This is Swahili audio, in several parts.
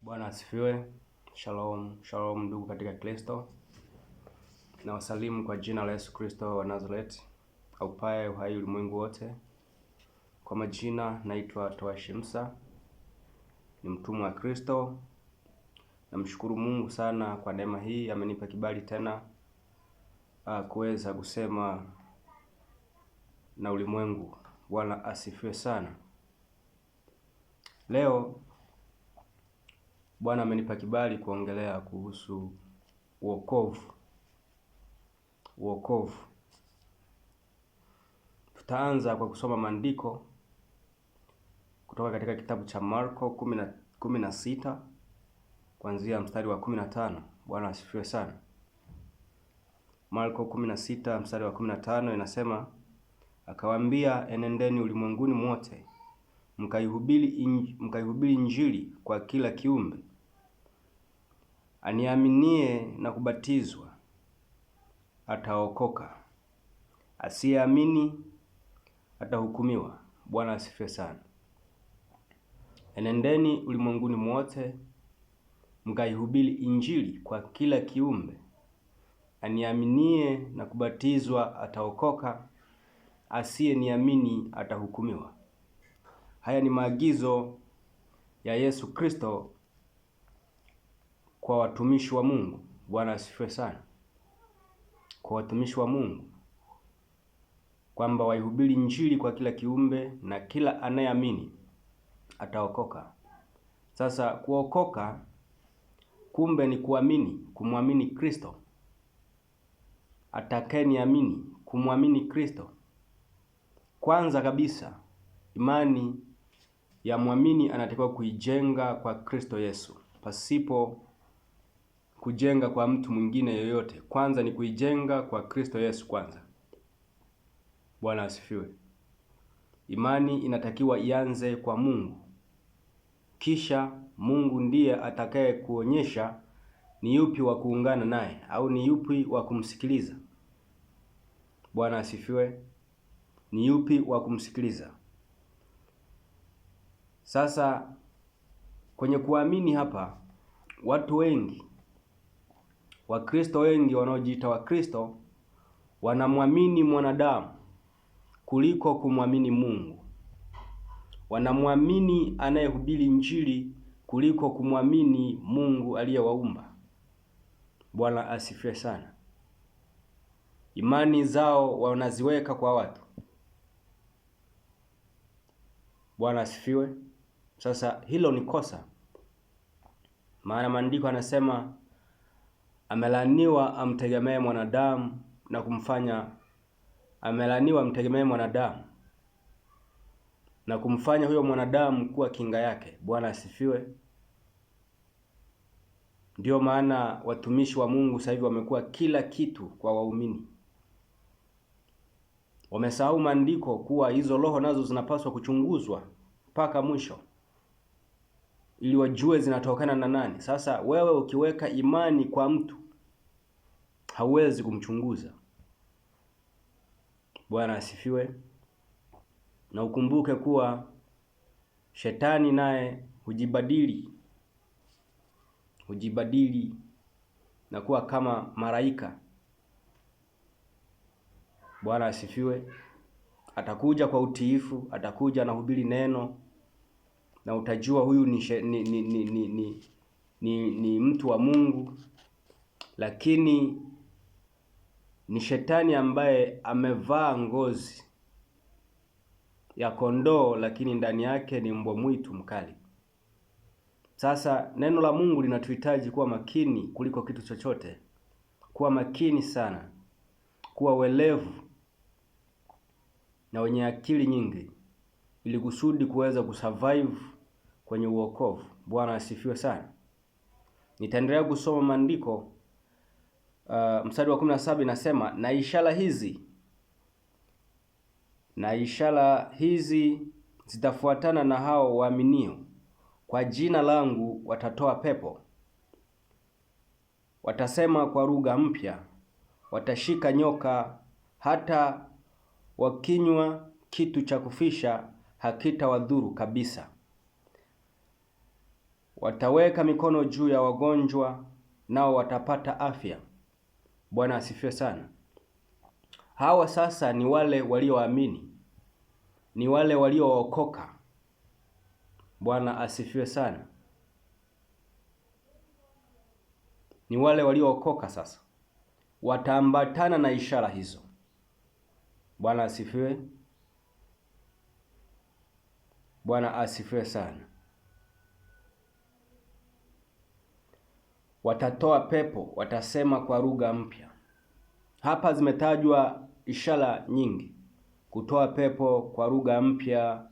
Bwana asifiwe. Shalom, shalom ndugu katika Kristo. Na wasalimu kwa jina la Yesu Kristo wa Nazareth, aupaye uhai ulimwengu wote. Kwa majina naitwa Towashi Musa, ni mtumwa wa Kristo. Namshukuru Mungu sana kwa neema hii, amenipa kibali tena kuweza kusema na ulimwengu. Bwana asifiwe sana. Leo Bwana amenipa kibali kuongelea kuhusu wokovu. Tutaanza kwa kusoma maandiko kutoka katika kitabu cha Marko 16 kuanzia mstari wa 15. Bwana asifiwe sana. Marko 16 mstari wa 15 inasema, akawaambia, enendeni ulimwenguni mwote mkaihubiri Injili kwa kila kiumbe. Aniaminie na kubatizwa ataokoka, asiyeamini atahukumiwa. Bwana asifiwe sana. Enendeni ulimwenguni mwote mkaihubiri Injili kwa kila kiumbe. Aniaminie na kubatizwa ataokoka, asiyeniamini atahukumiwa. Haya ni maagizo ya Yesu Kristo kwa watumishi wa Mungu. Bwana asifiwe sana. Kwa watumishi wa Mungu kwamba waihubiri Injili kwa kila kiumbe na kila anayeamini ataokoka. Sasa kuokoka kumbe ni kuamini, kumwamini Kristo. Atakayeniamini, kumwamini Kristo. Kwanza kabisa, imani ya mwamini anatakiwa kuijenga kwa Kristo Yesu, pasipo kujenga kwa mtu mwingine yoyote. Kwanza ni kuijenga kwa Kristo Yesu kwanza. Bwana asifiwe. Imani inatakiwa ianze kwa Mungu, kisha Mungu ndiye atakaye kuonyesha ni yupi wa kuungana naye au ni yupi wa kumsikiliza. Bwana asifiwe. Ni yupi wa kumsikiliza. Sasa kwenye kuamini hapa, watu wengi, Wakristo wengi wanaojiita Wakristo, wanamwamini mwanadamu kuliko kumwamini Mungu. Wanamwamini anayehubiri Injili kuliko kumwamini Mungu aliyewaumba. Bwana asifiwe sana. Imani zao wanaziweka kwa watu. Bwana asifiwe. Sasa hilo ni kosa. Maana maandiko anasema, amelaniwa amtegemee mwanadamu na kumfanya huyo mwanadamu kuwa kinga yake. Bwana asifiwe. Ndiyo maana watumishi wa Mungu sasa hivi wamekuwa kila kitu kwa waumini. Wamesahau maandiko kuwa hizo roho nazo zinapaswa kuchunguzwa mpaka mwisho, ili wajue zinatokana na nani. Sasa wewe ukiweka imani kwa mtu, hauwezi kumchunguza. Bwana asifiwe. Na ukumbuke kuwa shetani naye hujibadili na kuwa kama malaika. Bwana asifiwe. Atakuja kwa utiifu, atakuja anahubiri neno, na utajua huyu ni mtu wa Mungu, lakini ni shetani ambaye amevaa ngozi ya kondoo, lakini ndani yake ni mbwa mwitu mkali. Sasa neno la Mungu linatuhitaji kuwa makini kuliko kitu chochote. Kuwa makini sana, kuwa welevu na wenye akili nyingi, ili kusudi kuweza kusurvive kwenye uokovu. Bwana asifiwe sana. Nitaendelea kusoma maandiko. Mstari wa 17 inasema, na ishara hizi zitafuatana na hao waaminio. Kwa jina langu watatoa pepo, watasema kwa lugha mpya, watashika nyoka, hata wakinywa kitu cha kufisha hakitawadhuru kabisa. wataweka mikono juu ya wagonjwa nao watapata afya. Bwana asifiwe sana. Hawa sasa ni wale walioamini, ni wale waliookoka. Bwana asifiwe sana. Ni wale waliookoka sasa wataambatana na ishara hizo. Bwana asifiwe. Bwana asifiwe sana. Watatoa pepo, watasema kwa lugha mpya. Hapa zimetajwa ishara nyingi: kutoa pepo, kwa lugha mpya,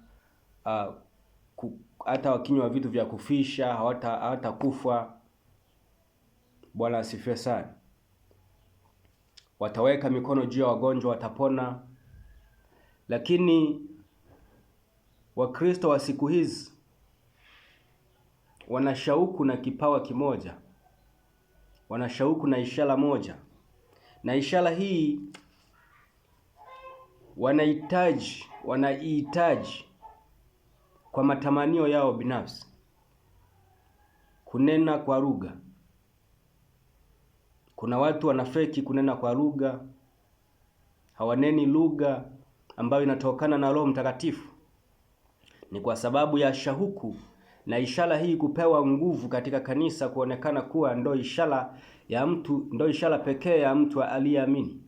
hata wakinywa vitu vya kufisha hawatakufa. Bwana asifiwe sana. Wataweka mikono juu ya wagonjwa watapona. Lakini Wakristo wa siku hizi wanashauku na kipawa kimoja, wanashauku na ishara moja, na ishara hii wanaihitaji kwa matamanio yao binafsi: kunena kwa lugha. Kuna watu wanafeki kunena kwa lugha, hawaneni lugha ambayo inatokana na Roho Mtakatifu. Ni kwa sababu ya shauku na ishara hii kupewa nguvu katika kanisa, kuonekana kuwa ndo ishara pekee ya mtu aliyeamini.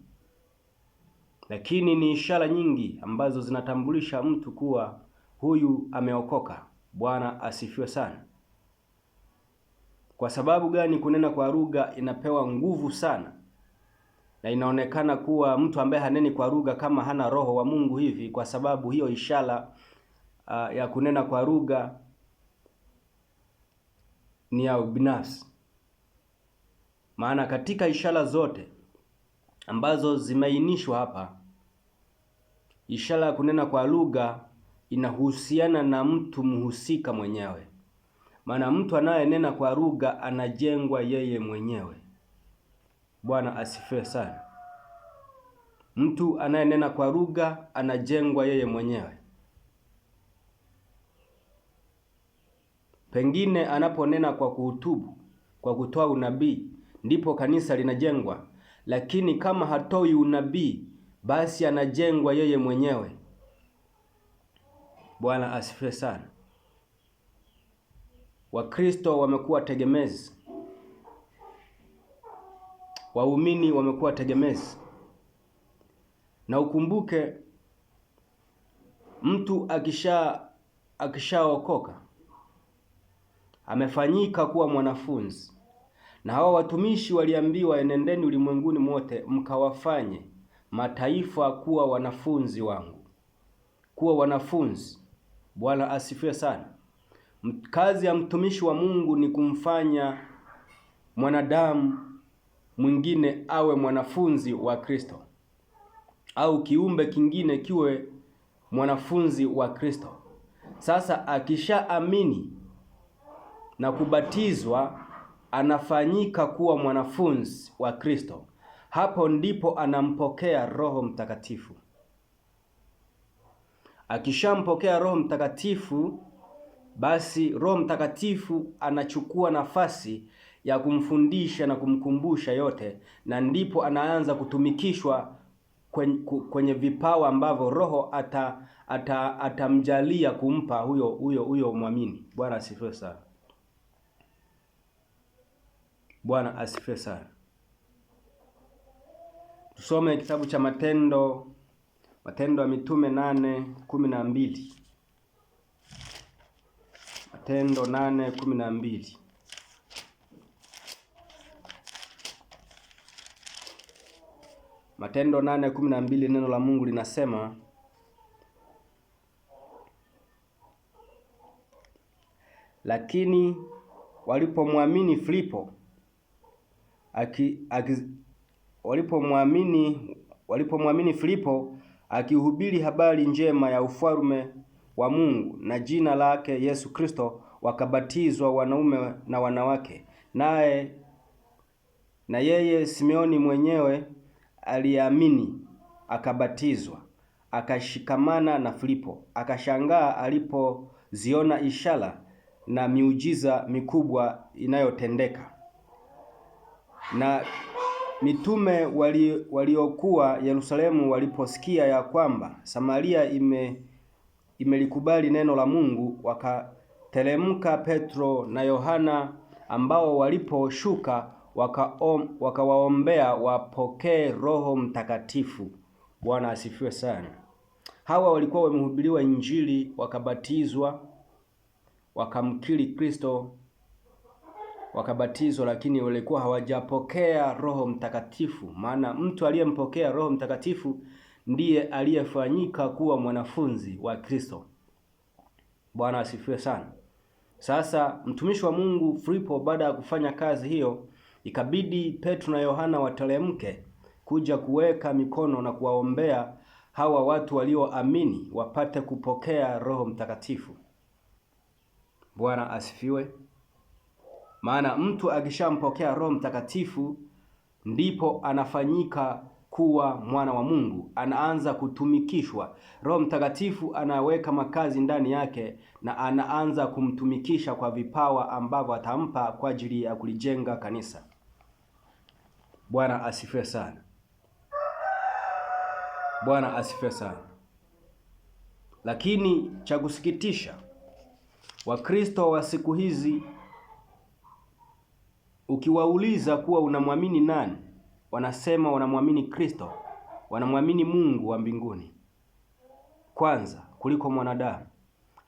Lakini ni ishara nyingi ambazo zinatambulisha mtu kuwa huyu ameokoka. Bwana asifiwe sana. Kwa sababu gani kunena kwa lugha inapewa nguvu sana na inaonekana kuwa mtu ambaye haneni kwa lugha kama hana roho wa Mungu hivi? Kwa sababu hiyo ishara ya kunena kwa lugha ni ya binafsi. Maana katika ishara zote ambazo zimeainishwa hapa, ishara ya kunena kwa lugha inahusiana na mtu mhusika mwenyewe. Maana mtu anayenena kwa lugha anajengwa yeye mwenyewe. Bwana asifiwe sana. Mtu anayenena kwa lugha anajengwa yeye mwenyewe. Pengine anaponena kwa kuhutubu, kwa kutoa unabii, ndipo kanisa linajengwa. Lakini kama hatoi unabii, basi anajengwa yeye mwenyewe. Bwana asifiwe sana. Wakristo wamekuwa tegemezi, waumini wamekuwa tegemezi. Na ukumbuke, mtu akishaokoka amefanyika kuwa mwanafunzi. Na hawa watumishi waliambiwa, enendeni ulimwenguni mote mkawafanye mataifa kuwa wanafunzi wangu, kuwa wanafunzi. Bwana asifiwe sana. Kazi ya mtumishi wa Mungu ni kumfanya mwanadamu mwingine awe mwanafunzi wa Kristo, au kiumbe kingine kiwe mwanafunzi wa Kristo. Sasa akishaamini na kubatizwa, anafanyika kuwa mwanafunzi wa Kristo. Hapo ndipo anampokea Roho Mtakatifu. Akishampokea Roho Mtakatifu, basi Roho Mtakatifu anachukua nafasi ya kumfundisha na kumkumbusha yote, na ndipo anaanza kutumikishwa kwenye vipawa ambavyo Roho atamjalia kumpa huyo mwamini. Bwana asifiwe sana. Bwana asifiwe sana. Tusome kitabu cha Matendo ya Mitume 8:12. Matendo 8:12. Matendo 8:12, neno la Mungu linasema, lakini walipomwamini Filipo akihubiri habari njema ya ufalme wa Mungu na jina lake Yesu Kristo, wakabatizwa wanaume na wanawake. Na yeye Simeoni mwenyewe aliamini, akabatizwa, akashikamana na Filipo. Akashangaa alipoziona ishara na miujiza mikubwa inayotendeka. Na mitume waliokuwa Yerusalemu waliposikia ya kwamba Samaria imelikubali neno la Mungu, wakateremka Petro na Yohana, ambao waliposhuka wakawaombea wapokee Roho Mtakatifu. Bwana asifiwe sana. Hawa walikuwa wamehubiriwa Injili, wakabatizwa, wakamkiri Kristo, wakabatizwa, lakini walikuwa hawajapokea Roho Mtakatifu. Maana mtu aliyempokea Roho Mtakatifu ndiye aliyefanyika kuwa mwanafunzi wa Kristo. Bwana asifiwe sana. Sasa mtumishi wa Mungu Filipo, baada ya kufanya kazi hiyo, ikabidi Petro na Yohana wateremke kuja kuweka mikono na kuwaombea hawa watu walioamini wapate kupokea Roho Mtakatifu. Bwana asifiwe. Maana mtu akishampokea Roho Mtakatifu ndipo anafanyika kuwa mwana wa Mungu, anaanza kutumikishwa. Roho Mtakatifu anaweka makazi ndani yake na anaanza kumtumikisha kwa vipawa ambavyo atampa kwa ajili ya kulijenga kanisa. Bwana asifiwe sana. Bwana asifiwe sana. Lakini cha kusikitisha, Wakristo wa siku hizi ukiwauliza kuwa unamwamini nani, wanasema wanamwamini Kristo, wanamwamini Mungu wa mbinguni kwanza kuliko mwanadamu.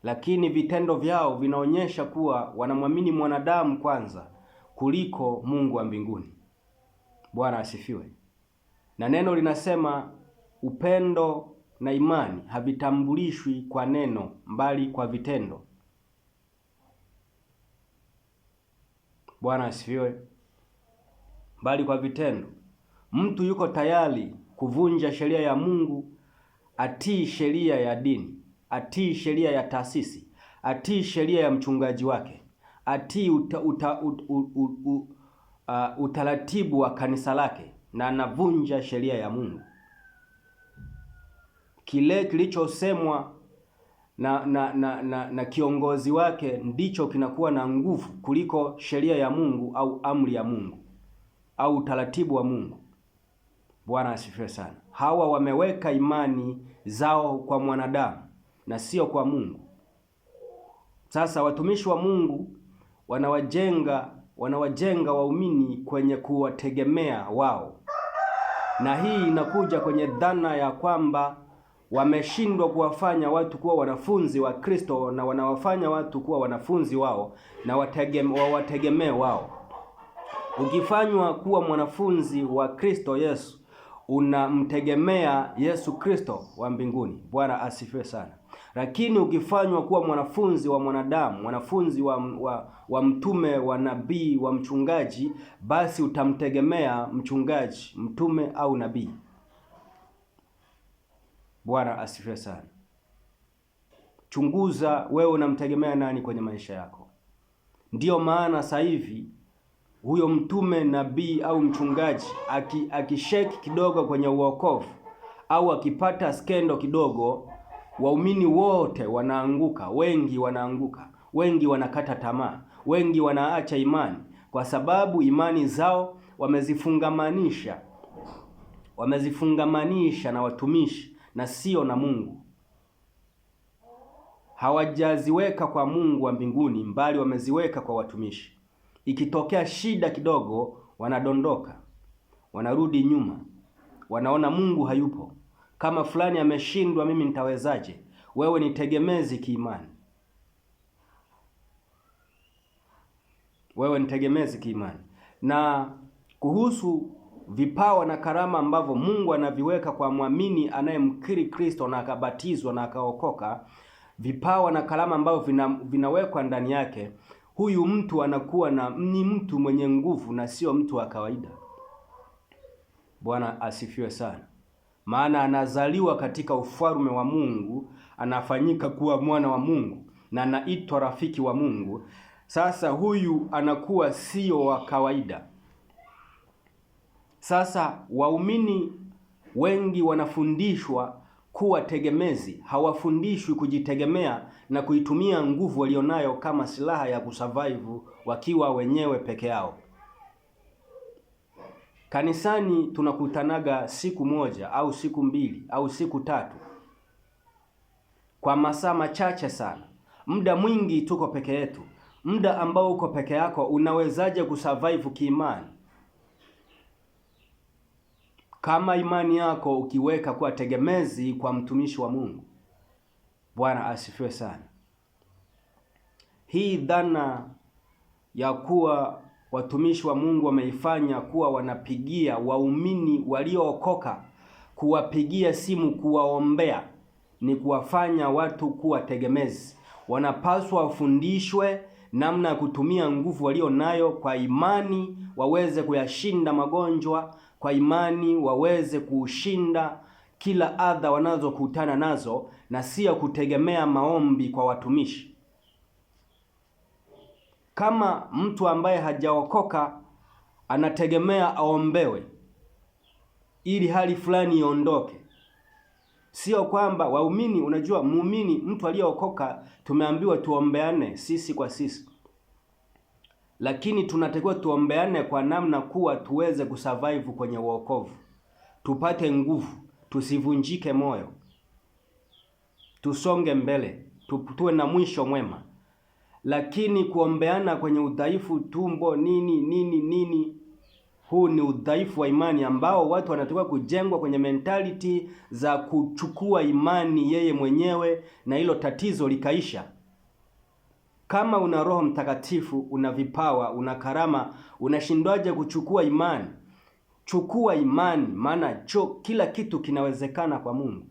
Lakini vitendo vyao vinaonyesha kuwa wanamwamini mwanadamu kwanza kuliko Mungu wa mbinguni. Bwana asifiwe. Na neno linasema upendo na imani havitambulishwi kwa neno, mbali kwa vitendo. Bwana asifiwe. Bali kwa vitendo. Mtu yuko tayari kuvunja sheria ya Mungu, atii sheria ya dini, atii sheria ya taasisi, atii sheria ya mchungaji wake, atii utaratibu wa kanisa lake, na anavunja sheria ya Mungu. Kile kilichosemwa na kiongozi wake ndicho kinakuwa na nguvu kuliko sheria ya Mungu au amri ya Mungu au utaratibu wa Mungu. Bwana asifiwe sana. Hawa wameweka imani zao kwa mwanadamu na sio kwa Mungu. Sasa watumishi wa Mungu wanawajenga waumini kwenye kuwategemea wao, na hii inakuja kwenye dhana ya kwamba wameshindwa kuwafanya watu kuwa wanafunzi wa Kristo, na wanawafanya watu kuwa wanafunzi wao na wawategemee wao. Ukifanywa kuwa mwanafunzi wa Kristo Yesu, unamtegemea Yesu Kristo wa mbinguni. Bwana asifiwe sana. Lakini ukifanywa kuwa mwanafunzi wa mwanadamu, mwanafunzi wa mtume, wa nabii, wa mchungaji, basi utamtegemea mchungaji, mtume au nabii. Bwana asifiwe sana. Chunguza wewe unamtegemea nani kwenye maisha yako. Ndiyo maana sasa hivi huyo mtume, nabii au mchungaji akisheki kidogo kwenye uokovu au akipata skendo kidogo, waumini wote wanaanguka, wengi wanaanguka, wengi wanakata tamaa, wengi wanaacha imani, kwa sababu imani zao wamezifungamanisha na watumishi na sio na Mungu. Hawajaziweka kwa Mungu wa mbinguni, mbali wameziweka kwa watumishi. Ikitokea shida kidogo, wanadondoka, wanarudi nyuma, wanaona Mungu hayupo. Kama fulani ameshindwa, mimi nitawezaje? Wewe ni tegemezi kiimani. Wewe ni tegemezi kiimani. Na kuhusu vipawa na karama ambavyo Mungu anaviweka kwa mwamini anayemkiri Kristo na akabatizwa na akaokoka, vipawa na karama ambavyo vinawekwa ndani yake, huyu mtu anakuwa ni mtu mwenye nguvu na sio mtu wa kawaida. Bwana asifiwe sana. Maana anazaliwa katika ufalme wa Mungu, anafanyika kuwa mwana wa Mungu na anaitwa rafiki wa Mungu. Sasa huyu anakuwa sio wa kawaida. Sasa waumini wengi wanafundishwa kuwa tegemezi, hawafundishwi kujitegemea na kuitumia nguvu walionayo kama silaha ya kusurvive wakiwa wenyewe peke yao. Kanisani tunakutanaga siku moja au siku mbili au siku tatu kwa masaa machache sana. Muda mwingi tuko peke yetu. Muda ambao uko peke yako unawezaje kusurvive kiimani? Kama imani yako ukiweka kuwa tegemezi kwa mtumishi wa Mungu. Bwana asifiwe sana. Hii dhana ya kuwa watumishi wa Mungu wameifanya kuwa wanapigia waumini waliookoka, kuwapigia simu, kuwaombea, ni kuwafanya watu kuwa tegemezi. Wanapaswa wafundishwe namna ya kutumia nguvu walio nayo kwa imani, waweze kuyashinda magonjwa, kwa imani waweze kushinda kila adha wanazokutana nazo, na sio kutegemea maombi kwa watumishi. Kama mtu ambaye hajaokoka anategemea aombewe ili hali fulani iondoke, sio kwamba waumini, unajua muumini, mtu aliyeokoka tumeambiwa tuombeane sisi kwa sisi, lakini tunatakiwa tuombeane kwa namna kuwa tuweze kusurvive kwenye wokovu, tupate nguvu, tusivunjike moyo, tusonge mbele, tuwe na mwisho mwema. Lakini kuombeana kwenye udhaifu, tumbo nini, huu ni udhaifu wa imani ambao watu wanatakiwa kujengwa kwenye mentality za kuchukua imani yeye mwenyewe na hilo tatizo likaisha. Kama una Roho Mtakatifu, una vipawa, una karama, unashindwaje kuchukua imani? Chukua imani, maana kila kitu kinawezekana kwa Mungu.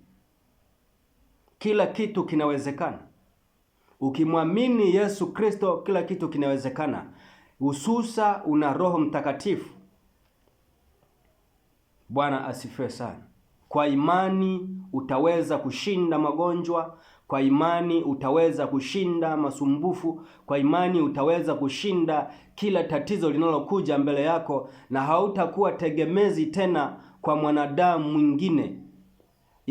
Kila kitu kinawezekana. Ukimwamini Yesu Kristo, kila kitu kinawezekana. Hususa una Roho Mtakatifu. Bwana asifiwe sana. Kwa imani utaweza kushinda magonjwa, kwa imani utaweza kushinda masumbufu, kwa imani utaweza kushinda kila tatizo linalokuja mbele yako, na hautakuwa tegemezi tena kwa mwanadamu mwingine,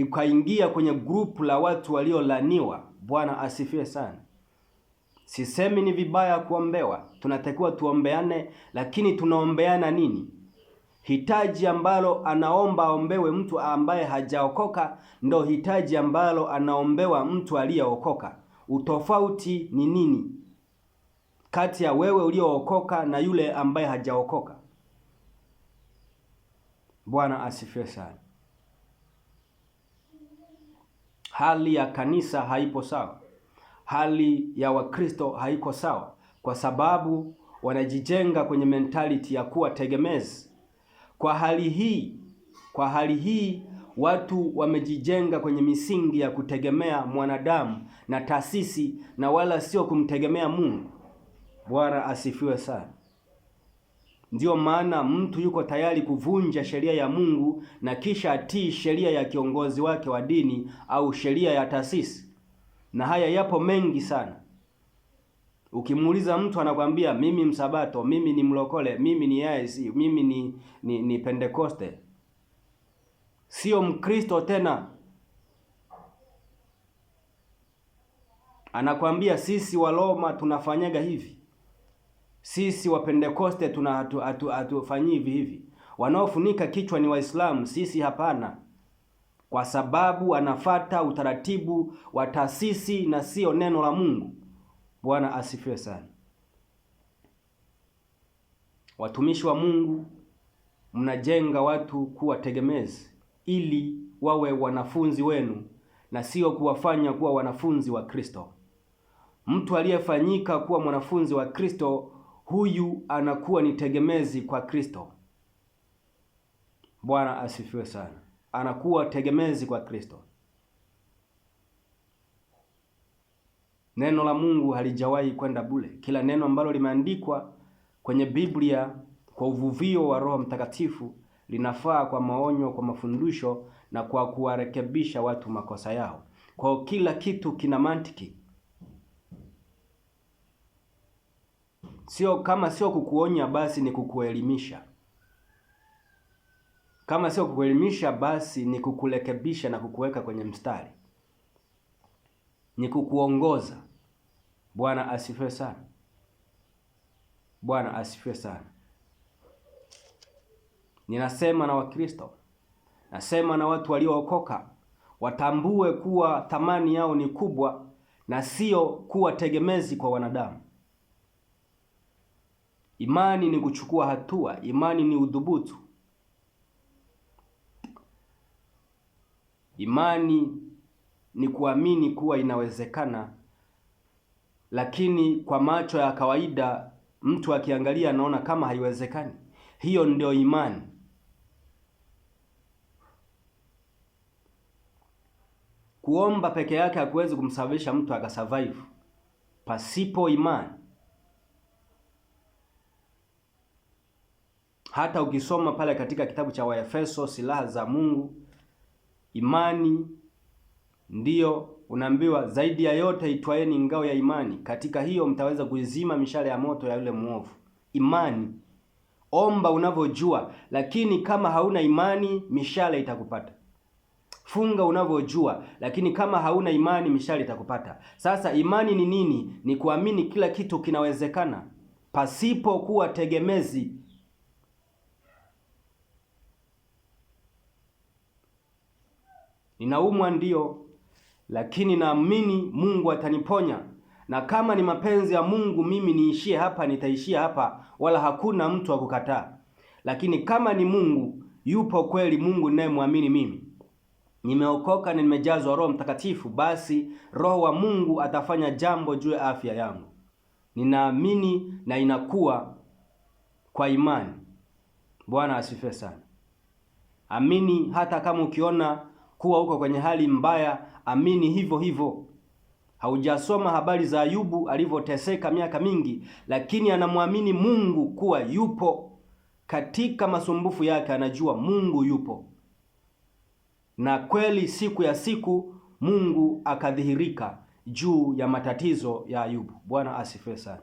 ukaingia kwenye grupu la watu waliolaniwa. Bwana asifiwe sana. Sisemi ni vibaya kuombewa, tunatakiwa tuombeane, lakini tunaombeana nini? Hitaji ambalo anaomba aombewe mtu ambaye hajaokoka ndo hitaji ambalo anaombewa mtu aliyeokoka. Utofauti ni nini kati ya wewe uliyookoka na yule ambaye hajaokoka? Bwana asifiwe sana. Hali ya kanisa haipo sawa. Hali ya Wakristo haiko sawa, kwa sababu wanajijenga kwenye mentality ya kuwa tegemezi. Kwa hali hii watu wamejijenga kwenye misingi ya kutegemea mwanadamu na taasisi, na wala sio kumtegemea Mungu. Bwana asifiwe sana. Ndiyo maana mtu yuko tayari kuvunja sheria ya Mungu na kisha atii sheria ya kiongozi wake wa dini au sheria ya taasisi. Na haya yapo mengi sana. Ukimuuliza mtu anakwambia mimi Msabato, mimi ni mlokole, mimi ni AIC, mimi ni Pentekoste. Sio Mkristo tena. Anakwambia sisi wa Roma tunafanyaga hivi, sisi wa Pentekoste hatufanyi hivi. Wanaofunika kichwa ni Waislamu, sisi hapana. Kwa sababu anafata utaratibu wa taasisi na sio neno la Mungu. Bwana asifiwe sana. Watumishi wa Mungu, mnajenga watu kuwa tegemezi ili wawe wanafunzi wenu na sio kuwafanya kuwa wanafunzi wa Kristo. Mtu aliyefanyika kuwa mwanafunzi wa Kristo, huyu anakuwa ni tegemezi kwa Kristo. Bwana asifiwe sana. Anakuwa tegemezi kwa Kristo. Neno la Mungu halijawahi kwenda bure. Kila neno ambalo limeandikwa kwenye Biblia kwa uvuvio wa Roho Mtakatifu linafaa kwa maonyo, kwa mafundisho na kwa kuwarekebisha watu makosa yao. Kwa kila kitu kina mantiki. Sio kukuonya basi ni kukuelimisha. Kama sio kukuelimisha, basi ni kukurekebisha na kukuweka kwenye mstari, ni kukuongoza. Bwana asifiwe sana. Bwana asifiwe sana. Ninasema na Wakristo, nasema na watu waliookoka, watambue kuwa thamani yao ni kubwa na sio kuwa tegemezi kwa wanadamu. Imani ni kuchukua hatua, imani ni udhubutu. Imani ni kuamini kuwa inawezekana, lakini kwa macho ya kawaida mtu akiangalia anaona kama haiwezekani. Hiyo ndio imani. Kuomba peke yake hakuwezi kumsababisha mtu akasurvive pasipo imani. Hata ukisoma pale katika kitabu cha Waefeso, silaha za Mungu, imani ndiyo unaambiwa, zaidi ya yote itwaeni ngao ya imani, katika hiyo mtaweza kuizima mishale ya moto ya yule muovu. Imani. Omba unavyojua, lakini kama hauna imani mishale itakupata. Funga unavyojua, lakini kama hauna imani mishale itakupata. Sasa imani ni nini? Ni kuamini kila kitu kinawezekana pasipo kuwa tegemezi. Ninaumwa ndio, lakini naamini Mungu ataniponya. Na kama ni mapenzi ya Mungu mimi niishie hapa, nitaishia hapa, wala hakuna mtu wa kukataa. Lakini kama ni Mungu yupo kweli, Mungu ninayemwamini mimi, nimeokoka na nimejazwa Roho Mtakatifu, basi Roho wa Mungu atafanya jambo juu ya afya yangu. Ninaamini na inakuwa kwa imani. Bwana asifiwe sana. Amini hata kama ukiona kuwa uko kwenye hali mbaya, amini hivyo hivyo. Haujasoma habari za Ayubu alivyoteseka miaka mingi, lakini anamwamini Mungu kuwa yupo katika masumbufu yake, anajua Mungu yupo. Na kweli siku ya siku Mungu akadhihirika juu ya matatizo ya Ayubu. Bwana asifiwe sana.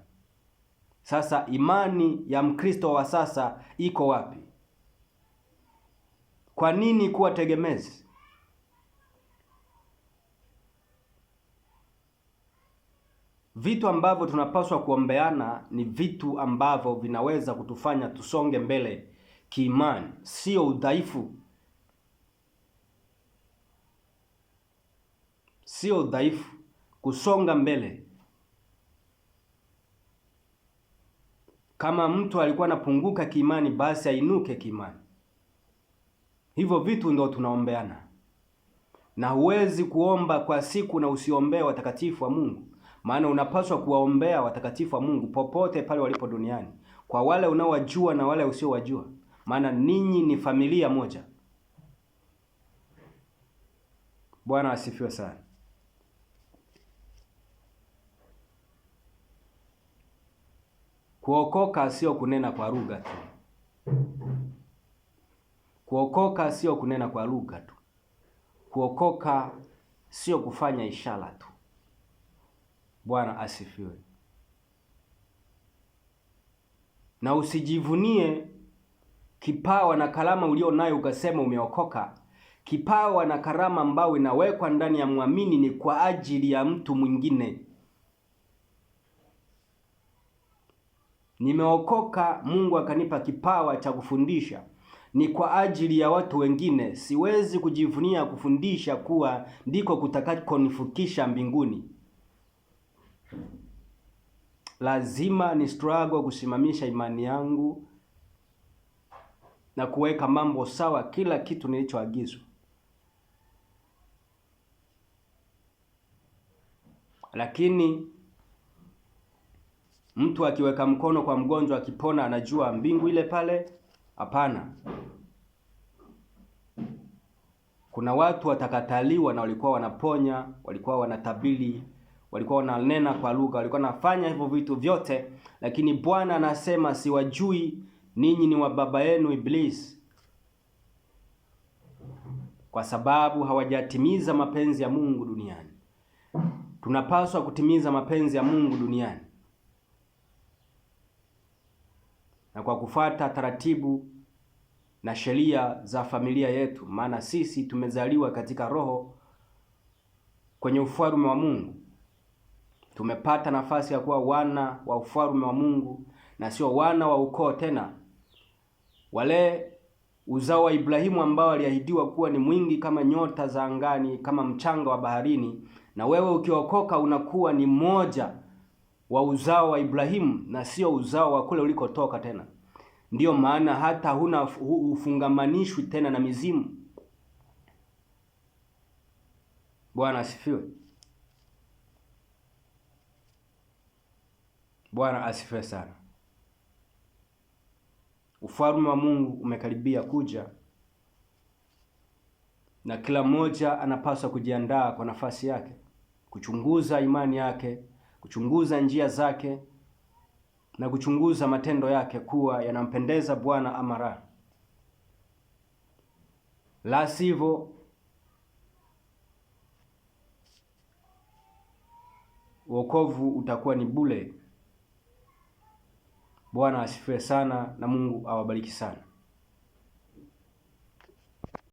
Sasa imani ya Mkristo wa sasa iko wapi? Kwa nini kuwa tegemezi? Vitu ambavyo tunapaswa kuombeana ni vitu ambavyo vinaweza kutufanya tusonge mbele kiimani, sio udhaifu. Sio udhaifu, kusonga mbele. Kama mtu alikuwa anapunguka kiimani, basi ainuke kiimani. Hivyo vitu ndio tunaombeana. Na huwezi kuomba kwa siku na usiombee watakatifu wa Mungu. Maana unapaswa kuwaombea watakatifu wa Mungu popote pale walipo duniani, kwa wale unaowajua na wale usiowajua, maana ninyi ni familia moja. Bwana asifiwe sana. Kuokoka sio kunena kwa lugha tu. Kuokoka sio kunena kwa lugha tu. Kuokoka sio kufanya ishara tu. Bwana asifiwe. Na usijivunie kipawa na karama ulio nayo ukasema umeokoka. Kipawa na karama ambao inawekwa ndani ya muamini ni kwa ajili ya mtu mwingine. Nimeokoka, Mungu akanipa kipawa cha kufundisha, ni kwa ajili ya watu wengine. Siwezi kujivunia kufundisha kuwa ndiko kutakakonifikisha mbinguni. Lazima ni struggle kusimamisha imani yangu na kuweka mambo sawa, kila kitu nilichoagizwa. Lakini mtu akiweka mkono kwa mgonjwa akipona anajua mbingu ile pale? Hapana. Kuna watu watakataliwa na walikuwa wanaponya, walikuwa wanatabiri, walikuwa wananena kwa lugha, walikuwa wanafanya hivyo vitu vyote, lakini Bwana anasema siwajui, ninyi ni wa baba yenu Ibilisi. Kwa sababu hawajatimiza mapenzi ya Mungu duniani. Tunapaswa kutimiza mapenzi ya Mungu duniani. Na kwa kufuata taratibu na sheria za familia yetu, maana sisi tumezaliwa katika roho kwenye ufalme wa Mungu. Tumepata nafasi ya kuwa wana wa ufalme wa Mungu na sio wana wa ukoo tena. Wale uzao wa Ibrahimu ambao aliahidiwa kuwa ni mwingi kama nyota za angani, kama mchanga wa baharini, na wewe ukiokoka unakuwa ni mmoja wa uzao wa Ibrahimu na sio uzao wa kule ulikotoka tena. Ndiyo maana hata huna ufungamanishwi tena na mizimu. Bwana asifiwe. Bwana asifiwe sana. Ufalme wa Mungu umekaribia kuja, na kila mmoja anapaswa kujiandaa kwa nafasi yake, kuchunguza imani yake, kuchunguza njia zake, na kuchunguza matendo yake kuwa yanampendeza Bwana ama la. La sivyo wokovu utakuwa ni bure. Bwana asifiwe sana na Mungu awabariki sana.